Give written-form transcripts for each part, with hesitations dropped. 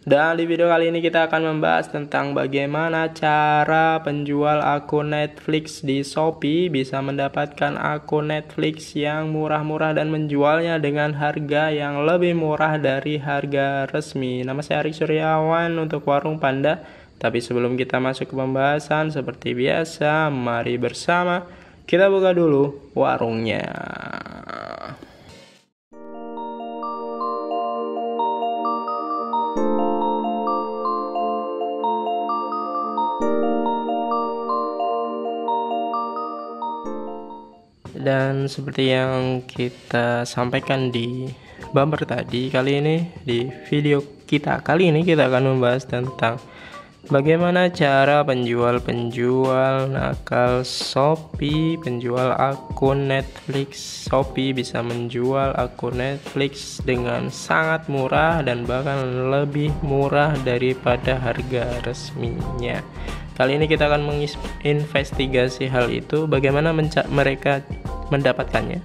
Dan di video kali ini kita akan membahas tentang bagaimana cara penjual akun Netflix di Shopee bisa mendapatkan akun Netflix yang murah-murah dan menjualnya dengan harga yang lebih murah dari harga resmi. Nama saya Arik Suryawan untuk Warung Panda. Tapi sebelum kita masuk ke pembahasan, seperti biasa, mari bersama kita buka dulu warungnya. Dan seperti yang kita sampaikan di bumper tadi, di video kita kali ini kita akan membahas tentang bagaimana cara penjual nakal Shopee, penjual akun Netflix Shopee bisa menjual akun Netflix dengan sangat murah dan bahkan lebih murah daripada harga resminya. Kali ini kita akan menginvestigasi hal itu, bagaimana mereka mendapatkannya,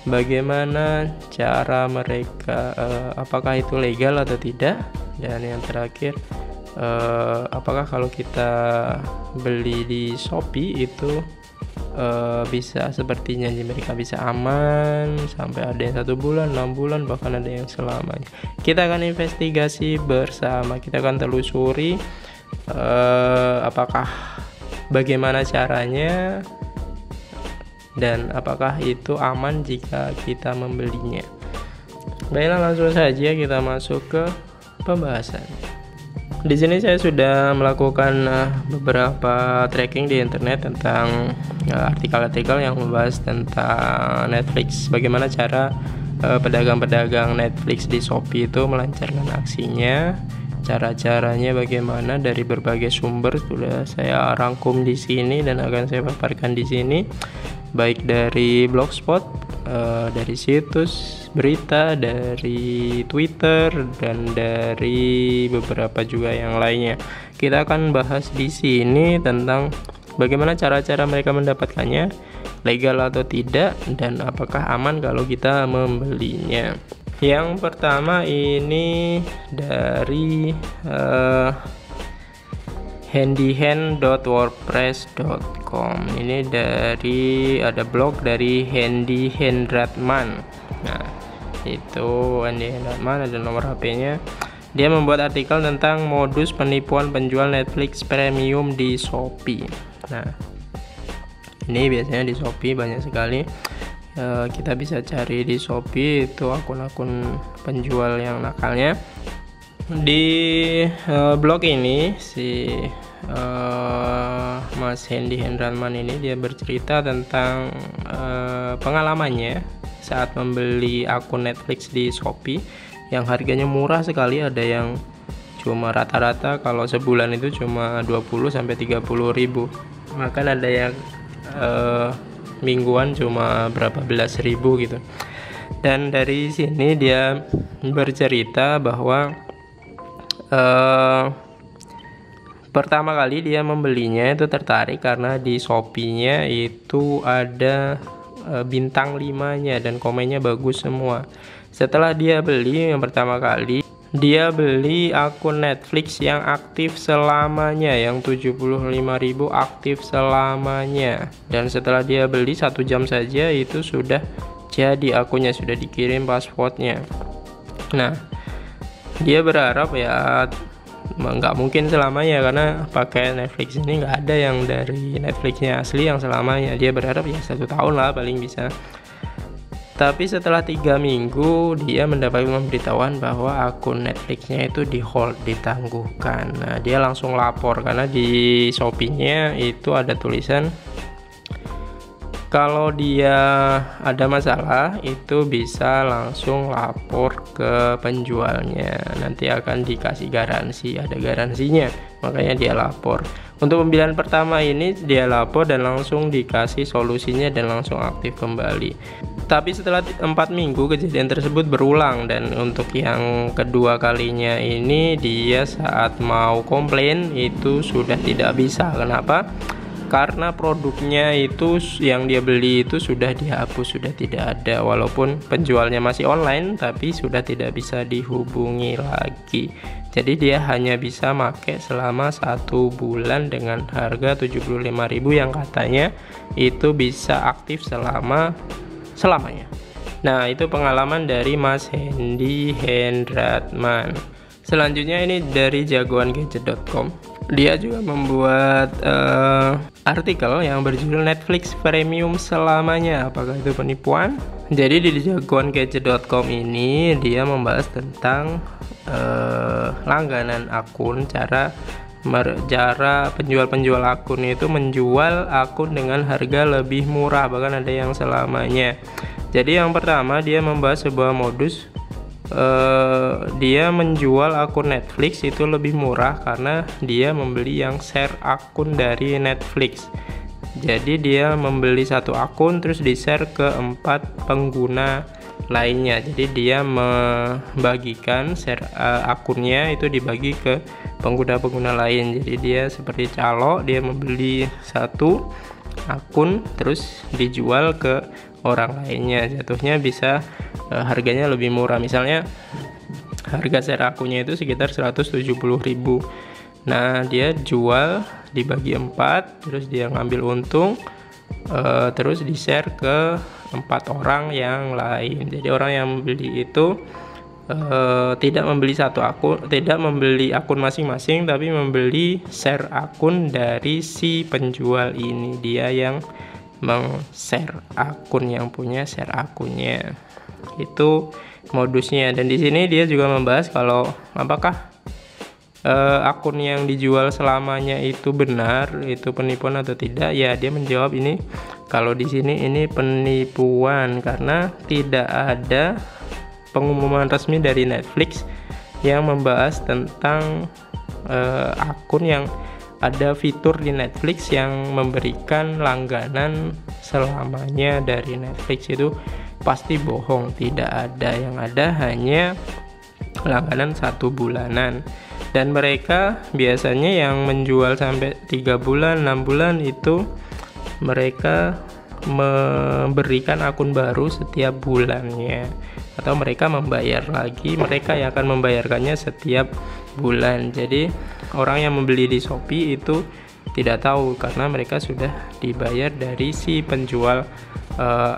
bagaimana cara mereka, apakah itu legal atau tidak, dan yang terakhir, apakah kalau kita beli di Shopee itu bisa seperti janji mereka, bisa aman sampai ada yang 1 bulan, 6 bulan, bahkan ada yang selamanya. Kita akan investigasi bersama, kita akan telusuri apakah bagaimana caranya dan apakah itu aman jika kita membelinya. Baiklah, langsung saja kita masuk ke pembahasan. Di sini saya sudah melakukan beberapa tracking di internet tentang artikel-artikel yang membahas tentang Netflix, bagaimana cara pedagang-pedagang Netflix di Shopee itu melancarkan aksinya. Cara-caranya bagaimana dari berbagai sumber sudah saya rangkum di sini dan akan saya paparkan di sini, baik dari blogspot, dari situs berita, dari Twitter, dan dari beberapa juga yang lainnya. Kita akan bahas di sini tentang bagaimana cara-cara mereka mendapatkannya, legal atau tidak, dan apakah aman kalau kita membelinya. Yang pertama ini dari handyhand.wordpress.com. Ini ada blog dari Handy Hendratman. Nah, itu Handy Hendratman, ada nomor HP-nya. Dia membuat artikel tentang modus penipuan penjual Netflix premium di Shopee. Nah, ini biasanya di Shopee banyak sekali. Kita bisa cari di Shopee itu akun-akun penjual yang nakalnya. Di blog ini si Mas Handy Hendratman ini dia bercerita tentang pengalamannya saat membeli akun Netflix di Shopee yang harganya murah sekali. Ada yang cuma rata-rata kalau sebulan itu cuma 20 sampai 30 ribu, bahkan ada yang mingguan cuma berapa belas ribu gitu. Dan dari sini dia bercerita bahwa pertama kali dia membelinya itu tertarik karena di Shopee-nya itu ada bintang 5-nya dan komennya bagus semua. Setelah dia beli yang pertama kali, dia beli akun Netflix yang aktif selamanya, yang 75.000 aktif selamanya. Dan setelah dia beli 1 jam saja itu sudah jadi akunnya, sudah dikirim passwordnya. Nah, dia berharap ya nggak mungkin selamanya, karena pakai Netflix ini nggak ada yang dari Netflixnya asli yang selamanya. Dia berharap ya 1 tahun lah paling bisa. Tapi setelah 3 minggu dia mendapat pemberitahuan bahwa akun Netflixnya itu di hold, ditangguhkan. Nah, dia langsung lapor karena di Shopee-nya itu ada tulisan kalau dia ada masalah itu bisa langsung lapor ke penjualnya, nanti akan dikasih garansi, ada garansinya, makanya dia lapor. Untuk pembelian pertama ini dia lapor dan langsung dikasih solusinya dan langsung aktif kembali. Tapi setelah 4 minggu kejadian tersebut berulang, dan untuk yang kedua kalinya ini dia saat mau komplain itu sudah tidak bisa. Kenapa? Karena produknya itu yang dia beli itu sudah dihapus, sudah tidak ada, walaupun penjualnya masih online tapi sudah tidak bisa dihubungi lagi. Jadi dia hanya bisa pakai selama 1 bulan dengan harga 75.000 yang katanya itu bisa aktif selamanya. Nah, itu pengalaman dari Mas Hendy Hendratman. Selanjutnya ini dari jagoangadget.com. Dia juga membuat artikel yang berjudul Netflix Premium selamanya, apakah itu penipuan? Jadi di jagoangadget.com ini dia membahas tentang langganan akun, cara penjual akun itu menjual akun dengan harga lebih murah, bahkan ada yang selamanya. Jadi yang pertama dia membahas sebuah modus, dia menjual akun Netflix itu lebih murah karena dia membeli yang share akun dari Netflix. Jadi dia membeli satu akun terus di share ke 4 pengguna lainnya. Jadi dia membagikan share akunnya itu dibagi ke pengguna-pengguna lain. Jadi dia seperti calo, dia membeli satu akun terus dijual ke orang lainnya. Jatuhnya bisa harganya lebih murah. Misalnya harga share akunnya itu sekitar 170.000. Nah, dia jual dibagi 4 terus dia ngambil untung, terus di share ke 4 orang yang lain. Jadi orang yang membeli itu tidak membeli satu akun, tidak membeli akun masing-masing, tapi membeli share akun dari si penjual ini. Dia yang meng-share akun, yang punya share akunnya. Itu modusnya. Dan di sini dia juga membahas kalau apakah akun yang dijual selamanya itu benar, itu penipuan atau tidak. Ya, dia menjawab ini kalau di sini ini penipuan karena tidak ada pengumuman resmi dari Netflix yang membahas tentang akun yang ada fitur di Netflix yang memberikan langganan selamanya dari Netflix. Itu pasti bohong, tidak ada. Yang ada hanya langganan 1 bulanan. Dan mereka biasanya yang menjual sampai 3 bulan, 6 bulan itu mereka memberikan akun baru setiap bulannya, atau mereka membayar lagi, mereka yang akan membayarkannya setiap bulan. Jadi orang yang membeli di Shopee itu tidak tahu karena mereka sudah dibayar dari si penjual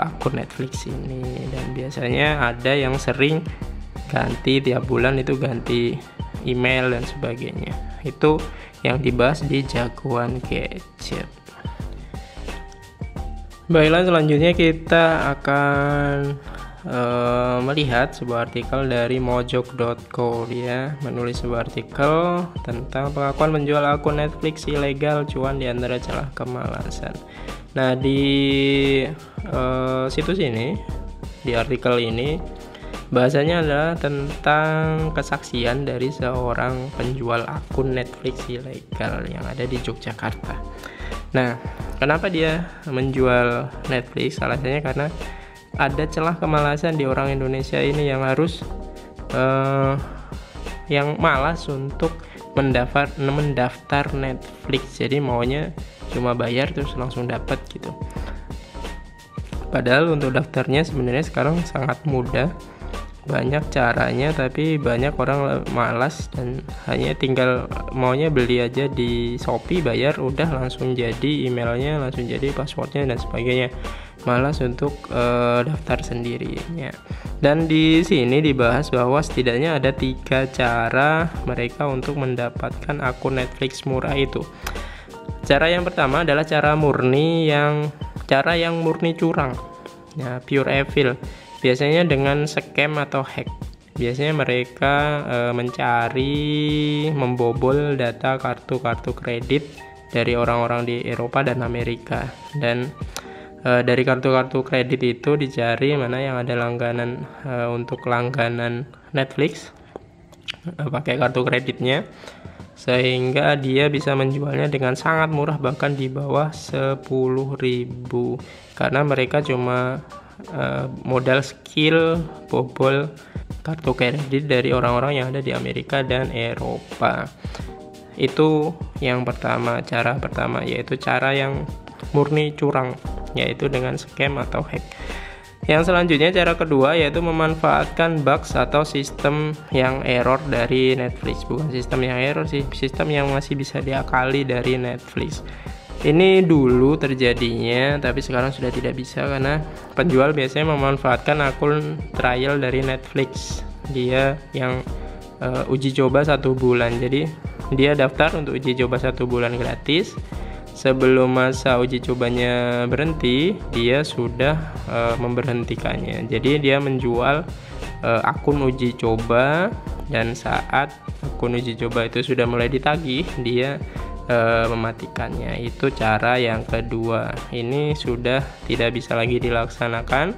akun Netflix ini. Dan biasanya ada yang sering ganti tiap bulan, itu ganti email dan sebagainya. Itu yang dibahas di Jagoan Gadget. Baiklah, selanjutnya kita akan melihat sebuah artikel dari mojok.co. Dia menulis sebuah artikel tentang pengakuan menjual akun Netflix ilegal, cuan di antara celah kemalasan. Nah, di situs ini, di artikel ini bahasanya adalah tentang kesaksian dari seorang penjual akun Netflix ilegal yang ada di Yogyakarta. Nah, kenapa dia menjual Netflix? Alasannya karena ada celah kemalasan di orang Indonesia ini yang harus yang malas untuk mendaftar Netflix. Jadi maunya cuma bayar terus langsung dapat gitu. Padahal untuk daftarnya sebenarnya sekarang sangat mudah. Banyak caranya, tapi banyak orang malas dan hanya tinggal maunya beli aja di Shopee, bayar udah langsung jadi emailnya, langsung jadi passwordnya dan sebagainya. Malas untuk daftar sendirinya. Dan di sini dibahas bahwa setidaknya ada 3 cara mereka untuk mendapatkan akun Netflix murah itu. Cara yang pertama adalah cara yang murni curang, ya, pure evil. Biasanya dengan scam atau hack. Biasanya mereka membobol data kartu-kartu kredit dari orang-orang di Eropa dan Amerika. Dan dari kartu-kartu kredit itu dicari mana yang ada langganan untuk langganan Netflix, pakai kartu kreditnya, sehingga dia bisa menjualnya dengan sangat murah, bahkan di bawah 10.000, karena mereka cuma modal skill bobol kartu kredit dari orang-orang yang ada di Amerika dan Eropa. Itu yang pertama, cara pertama, yaitu cara yang murni curang, yaitu dengan scam atau hack. Yang selanjutnya, cara kedua yaitu memanfaatkan bugs atau sistem yang error dari Netflix. Bukan sistem yang error sih, sistem yang masih bisa diakali dari Netflix. Ini dulu terjadinya, tapi sekarang sudah tidak bisa karena penjual biasanya memanfaatkan akun trial dari Netflix. Dia yang uji coba 1 bulan. Jadi dia daftar untuk uji coba 1 bulan gratis. Sebelum masa uji cobanya berhenti, dia sudah memberhentikannya. Jadi dia menjual akun uji coba, dan saat akun uji coba itu sudah mulai ditagih, dia mematikannya. Itu cara yang kedua. Ini sudah tidak bisa lagi dilaksanakan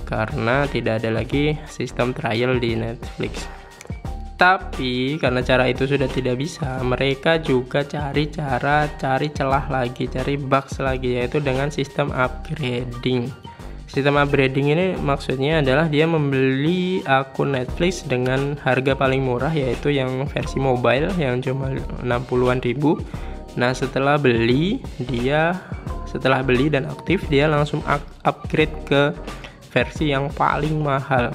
karena tidak ada lagi sistem trial di Netflix. Tapi karena cara itu sudah tidak bisa, mereka juga cari celah lagi, cari bugs lagi, yaitu dengan sistem upgrading. Sistem upgrading ini maksudnya adalah dia membeli akun Netflix dengan harga paling murah, yaitu yang versi mobile yang cuma 60-an ribu. Nah, setelah beli dan aktif, dia langsung upgrade ke versi yang paling mahal.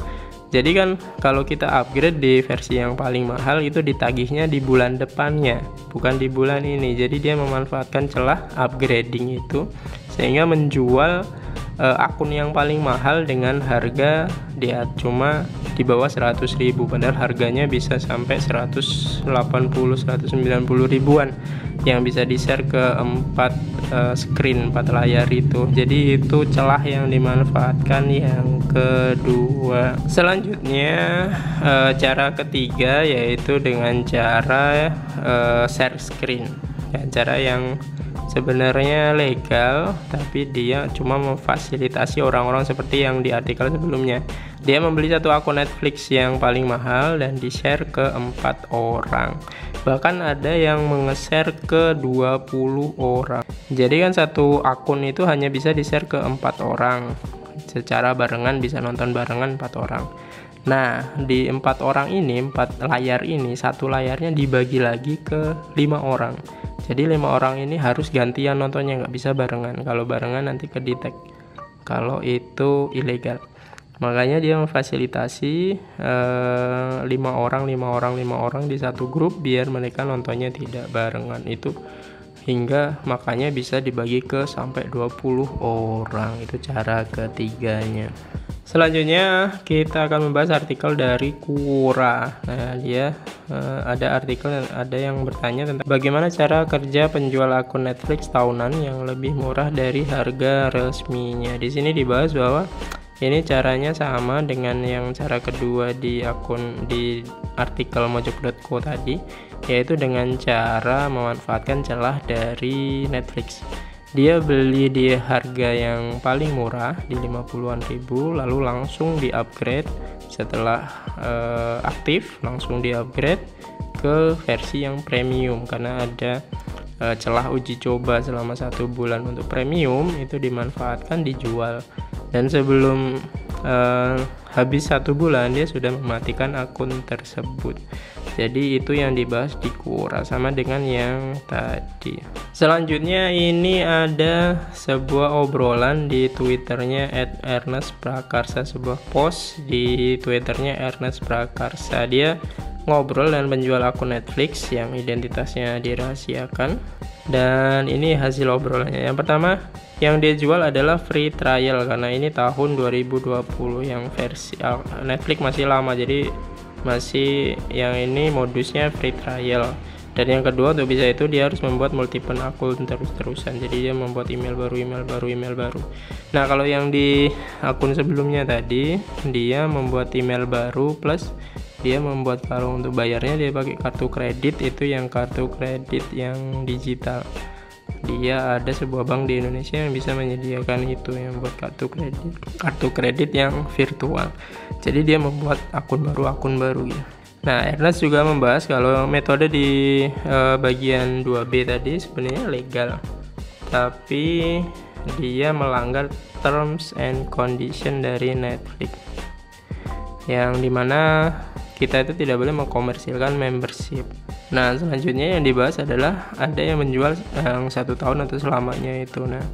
Jadi kan kalau kita upgrade di versi yang paling mahal itu ditagihnya di bulan depannya, bukan di bulan ini. Jadi dia memanfaatkan celah upgrading itu sehingga menjual akun yang paling mahal dengan harga dia cuma di bawah 100.000, padahal harganya bisa sampai 180-190 ribuan yang bisa di-share ke 4 screen, 4 layar itu. Jadi itu celah yang dimanfaatkan yang kedua. Selanjutnya cara ketiga yaitu dengan cara share screen. Ya, cara yang sebenarnya legal, tapi dia cuma memfasilitasi orang-orang seperti yang di artikel sebelumnya. Dia membeli 1 akun Netflix yang paling mahal dan di-share ke 4 orang. Bahkan ada yang menge-share ke 20 orang. Jadi kan 1 akun itu hanya bisa di-share ke 4 orang. Secara barengan, bisa nonton barengan 4 orang. Nah, di 4 orang ini, 4 layar ini, 1 layarnya dibagi lagi ke 5 orang. Jadi 5 orang ini harus gantian nontonnya, nggak bisa barengan. Kalau barengan nanti kedetek kalau itu ilegal. Makanya dia memfasilitasi 5 orang di satu grup biar mereka nontonnya tidak barengan. Itu hingga makanya bisa dibagi ke sampai 20 orang. Itu cara ketiganya. Selanjutnya kita akan membahas artikel dari Quora. Nah, dia ada artikel, ada yang bertanya tentang bagaimana cara kerja penjual akun Netflix tahunan yang lebih murah dari harga resminya. Di sini dibahas bahwa ini caranya sama dengan yang cara kedua di artikel mojok.co tadi, yaitu dengan cara memanfaatkan celah dari Netflix. Dia beli di harga yang paling murah di 50-an ribu, lalu langsung di-upgrade setelah aktif, langsung di-upgrade ke versi yang premium karena ada celah uji coba selama 1 bulan. Untuk premium itu dimanfaatkan dijual, dan sebelum habis 1 bulan dia sudah mematikan akun tersebut. Jadi itu yang dibahas di Quora, sama dengan yang tadi. Selanjutnya ini ada sebuah obrolan di Twitternya @ernestprakarsa, sebuah post di Twitternya Ernest Prakarsa. Dia ngobrol dan penjual akun Netflix yang identitasnya dirahasiakan, dan ini hasil obrolannya. Yang pertama yang dia jual adalah free trial karena ini tahun 2020, yang versi Netflix masih lama, jadi masih yang ini modusnya free trial. Dan yang kedua, untuk bisa itu dia harus membuat multiple akun terus-terusan, jadi dia membuat email baru. Nah, kalau yang di akun sebelumnya tadi dia membuat email baru plus dia membuat, kalau untuk bayarnya dia pakai kartu kredit, itu yang kartu kredit yang digital. Dia ada sebuah bank di Indonesia yang bisa menyediakan itu, yang buat kartu kredit yang virtual. Jadi dia membuat akun baru gitu. Nah, Ernest juga membahas kalau metode di bagian 2B tadi sebenarnya legal, tapi dia melanggar terms and condition dari Netflix, yang dimana kita itu tidak boleh mengkomersilkan membership. Nah, selanjutnya yang dibahas adalah ada yang menjual yang 1 tahun atau selamanya itu. Nah,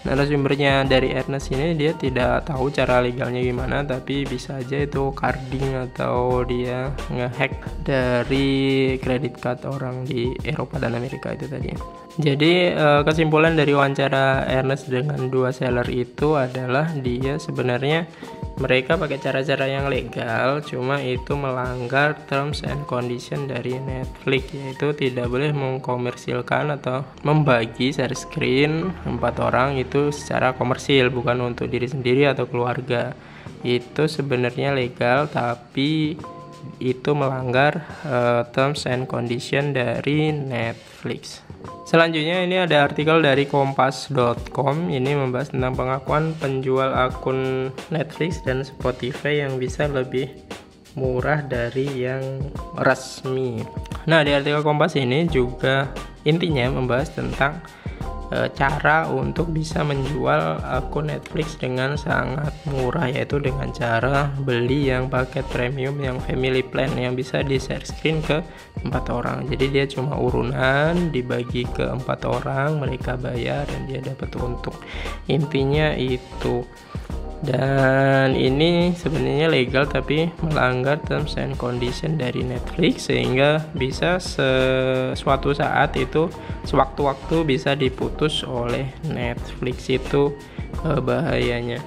narasumbernya dari Ernest ini dia tidak tahu cara legalnya gimana, tapi bisa aja itu carding atau dia ngehack dari kredit card orang di Eropa dan Amerika itu tadi. Jadi kesimpulan dari wawancara Ernest dengan 2 seller itu adalah dia sebenarnya mereka pakai cara-cara yang legal, cuma itu melanggar terms and condition dari Netflix, yaitu tidak boleh mengkomersilkan atau membagi share screen 4 orang itu secara komersil, bukan untuk diri sendiri atau keluarga. Itu sebenarnya legal, tapi itu melanggar terms and condition dari Netflix. Selanjutnya ini ada artikel dari kompas.com, ini membahas tentang pengakuan penjual akun Netflix dan Spotify yang bisa lebih murah dari yang resmi. Nah, di artikel Kompas ini juga intinya membahas tentang cara untuk bisa menjual akun Netflix dengan sangat murah, yaitu dengan cara beli yang paket premium yang family plan yang bisa di share screen ke 4 orang. Jadi dia cuma urunan dibagi ke 4 orang, mereka bayar dan dia dapat untung. Intinya itu. Dan ini sebenarnya legal tapi melanggar terms and condition dari Netflix, sehingga bisa suatu saat itu sewaktu-waktu bisa diputus oleh Netflix. Itu bahayanya.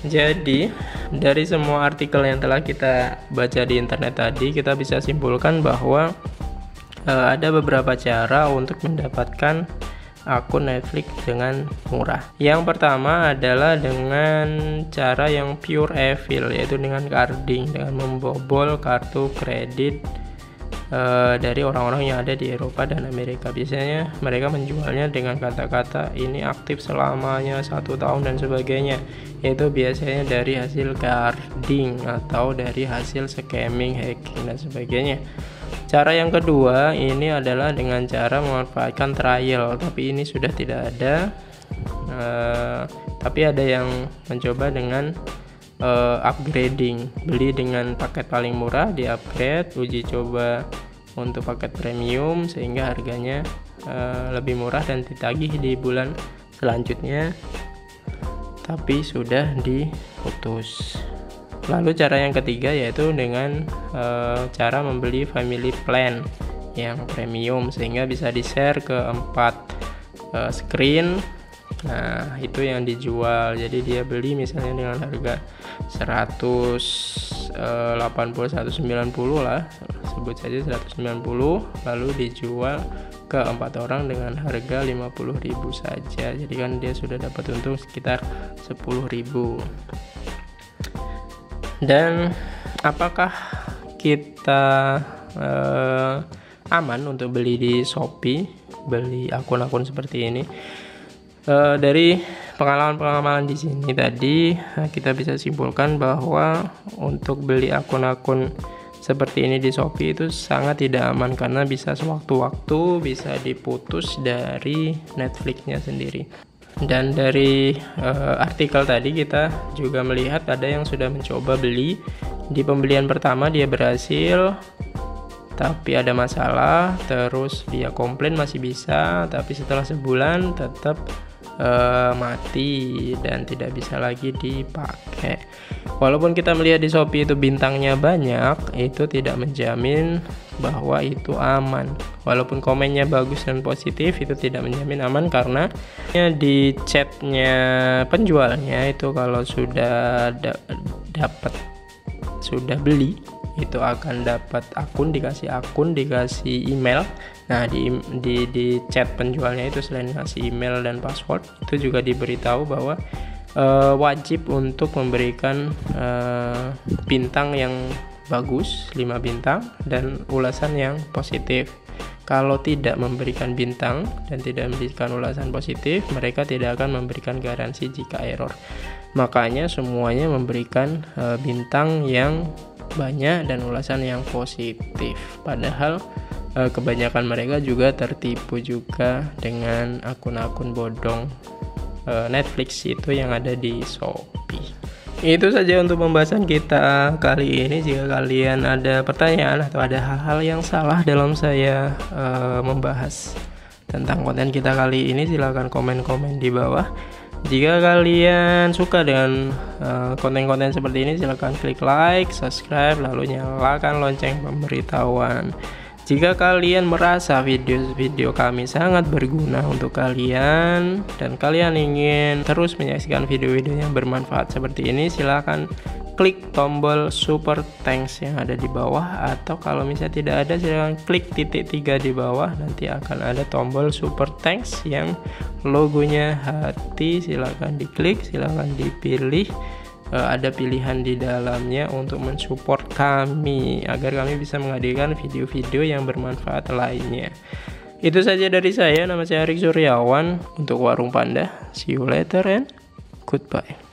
Jadi dari semua artikel yang telah kita baca di internet tadi, kita bisa simpulkan bahwa ada beberapa cara untuk mendapatkan akun Netflix dengan murah. Yang pertama adalah dengan cara yang pure evil, yaitu dengan carding, dengan membobol kartu kredit dari orang-orang yang ada di Eropa dan Amerika. Biasanya mereka menjualnya dengan kata-kata ini aktif selamanya 1 tahun dan sebagainya. Itu biasanya dari hasil carding atau dari hasil scamming, hacking dan sebagainya. Cara yang kedua ini adalah dengan cara memanfaatkan trial, tapi ini sudah tidak ada. Tapi ada yang mencoba dengan upgrading, beli dengan paket paling murah, di upgrade, uji coba untuk paket premium sehingga harganya lebih murah dan ditagih di bulan selanjutnya, tapi sudah diputus. Lalu cara yang ketiga yaitu dengan cara membeli family plan yang premium sehingga bisa di-share ke 4 screen. Nah, itu yang dijual. Jadi dia beli misalnya dengan harga 180 190 lah, sebut saja 190, lalu dijual ke 4 orang dengan harga 50.000 saja. Jadi kan dia sudah dapat untung sekitar 10.000. Dan apakah kita aman untuk beli di Shopee, beli akun-akun seperti ini? Dari pengalaman-pengalaman di sini tadi kita bisa simpulkan bahwa untuk beli akun-akun seperti ini di Shopee itu sangat tidak aman, karena bisa sewaktu-waktu bisa diputus dari Netflix-nya sendiri. Dan dari artikel tadi kita juga melihat ada yang sudah mencoba beli, di pembelian pertama dia berhasil tapi ada masalah, terus dia komplain masih bisa, tapi setelah sebulan tetap mati dan tidak bisa lagi dipakai. Walaupun kita melihat di Shopee itu bintangnya banyak, itu tidak menjamin bahwa itu aman. Walaupun komennya bagus dan positif, itu tidak menjamin aman, karena di chatnya penjualnya itu kalau sudah sudah beli itu akan dapat akun, dikasih email. Nah, di chat penjualnya itu selain kasih email dan password, itu juga diberitahu bahwa wajib untuk memberikan bintang yang bagus, 5 bintang, dan ulasan yang positif. Kalau tidak memberikan bintang dan tidak memberikan ulasan positif, mereka tidak akan memberikan garansi jika error. Makanya semuanya memberikan bintang yang banyak dan ulasan yang positif. Padahal kebanyakan mereka juga tertipu juga dengan akun-akun bodong Netflix itu yang ada di Shopee. Itu saja untuk pembahasan kita kali ini. Jika kalian ada pertanyaan atau ada hal-hal yang salah dalam saya membahas tentang konten kita kali ini, silahkan komen-komen di bawah. Jika kalian suka dengan konten-konten seperti ini, silahkan klik like, subscribe, lalu nyalakan lonceng pemberitahuan. Jika kalian merasa video-video kami sangat berguna untuk kalian dan kalian ingin terus menyaksikan video-video yang bermanfaat seperti ini, silahkan klik tombol super thanks yang ada di bawah, atau kalau misalnya tidak ada, silahkan klik titik 3 di bawah, nanti akan ada tombol super thanks yang logonya hati. Silahkan diklik, silahkan dipilih. Ada pilihan di dalamnya untuk mensupport kami agar kami bisa menghadirkan video-video yang bermanfaat lainnya. Itu saja dari saya. Nama saya Arik Suryawan untuk Warung Panda. See you later and goodbye.